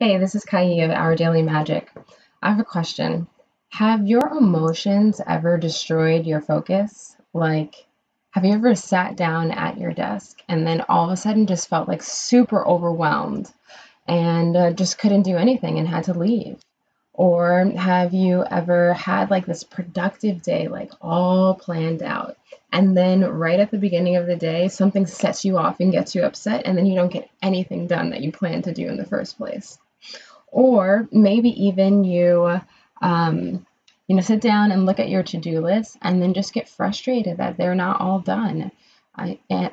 Hey, this is Kai of Our Daily Magic. I have a question. Have your emotions ever destroyed your focus? Like, have you ever sat down at your desk and then all of a sudden just felt like super overwhelmed and just couldn't do anything and had to leave? Or have you ever had like this productive day, like all planned out, and then right at the beginning of the day, something sets you off and gets you upset, and then you don't get anything done that you planned to do in the first place? Or maybe even um, sit down and look at your to-do list and then just get frustrated that they're not all done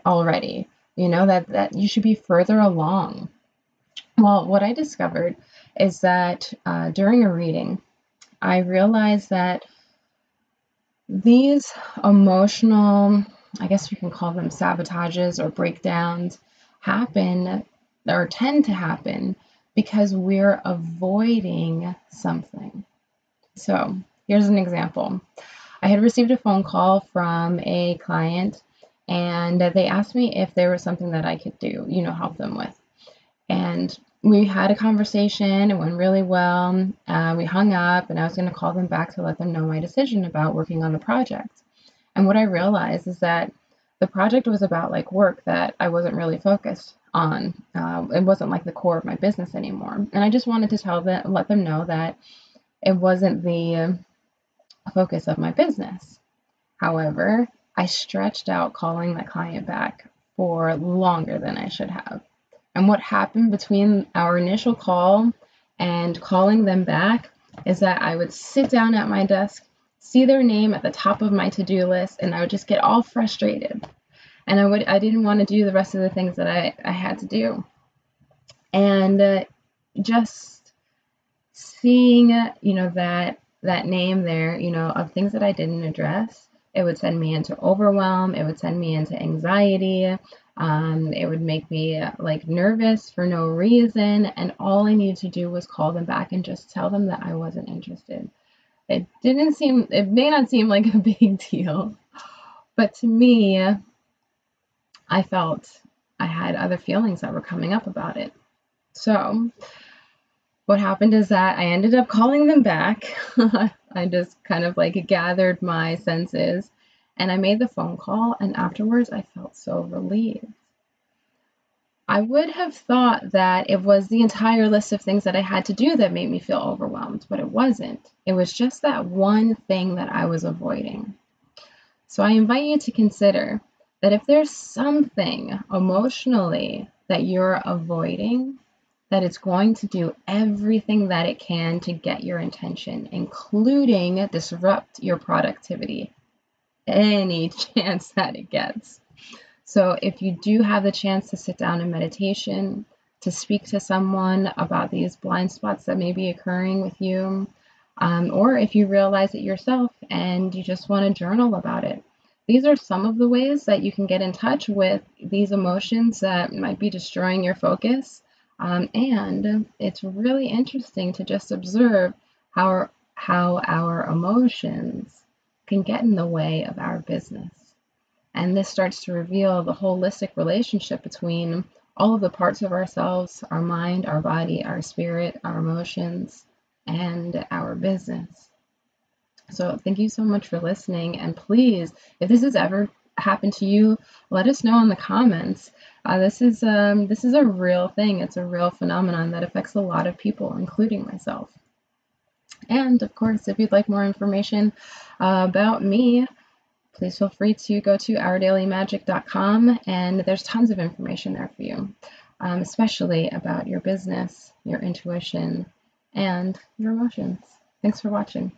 already. That you should be further along. Well, what I discovered is that during a reading, I realized that these emotional, I guess you can call them sabotages or breakdowns, happen or tend to happen because we're avoiding something. So here's an example. I had received a phone call from a client, and they asked me if there was something that I could do, help them with. And we had a conversation. It went really well. We hung up, and I was going to call them back to let them know my decision about working on the project. And what I realized is that the project was about like work that I wasn't really focused on. It wasn't like the core of my business anymore. And I just wanted to let them know that it wasn't the focus of my business. However, I stretched out calling the client back for longer than I should have. And what happened between our initial call and calling them back is that I would sit down at my desk, see their name at the top of my to-do list, and I would just get all frustrated. And I didn't want to do the rest of the things that I had to do. And just seeing, that name there, of things that I didn't address, it would send me into overwhelm. It would send me into anxiety. It would make me like nervous for no reason. And all I needed to do was call them back and just tell them that I wasn't interested. It may not seem like a big deal, but to me, I felt I had other feelings that were coming up about it. So what happened is that I ended up calling them back. I just kind of like gathered my senses and I made the phone call, and afterwards I felt so relieved. I would have thought that it was the entire list of things that I had to do that made me feel overwhelmed, but it wasn't. It was just that one thing that I was avoiding. So I invite you to consider that if there's something emotionally that you're avoiding, that it's going to do everything that it can to get your attention, including disrupt your productivity any chance that it gets. So if you do have the chance to sit down in meditation, to speak to someone about these blind spots that may be occurring with you, or if you realize it yourself and you just want to journal about it, these are some of the ways that you can get in touch with these emotions that might be destroying your focus. And it's really interesting to just observe how our emotions can get in the way of our business. And this starts to reveal the holistic relationship between all of the parts of ourselves, our mind, our body, our spirit, our emotions, and our business. So thank you so much for listening. And please, if this has ever happened to you, let us know in the comments. This is a real thing. It's a real phenomenon that affects a lot of people, including myself. And of course, if you'd like more information about me, please feel free to go to ourdailymagic.com, and there's tons of information there for you, especially about your business, your intuition, and your emotions. Thanks for watching.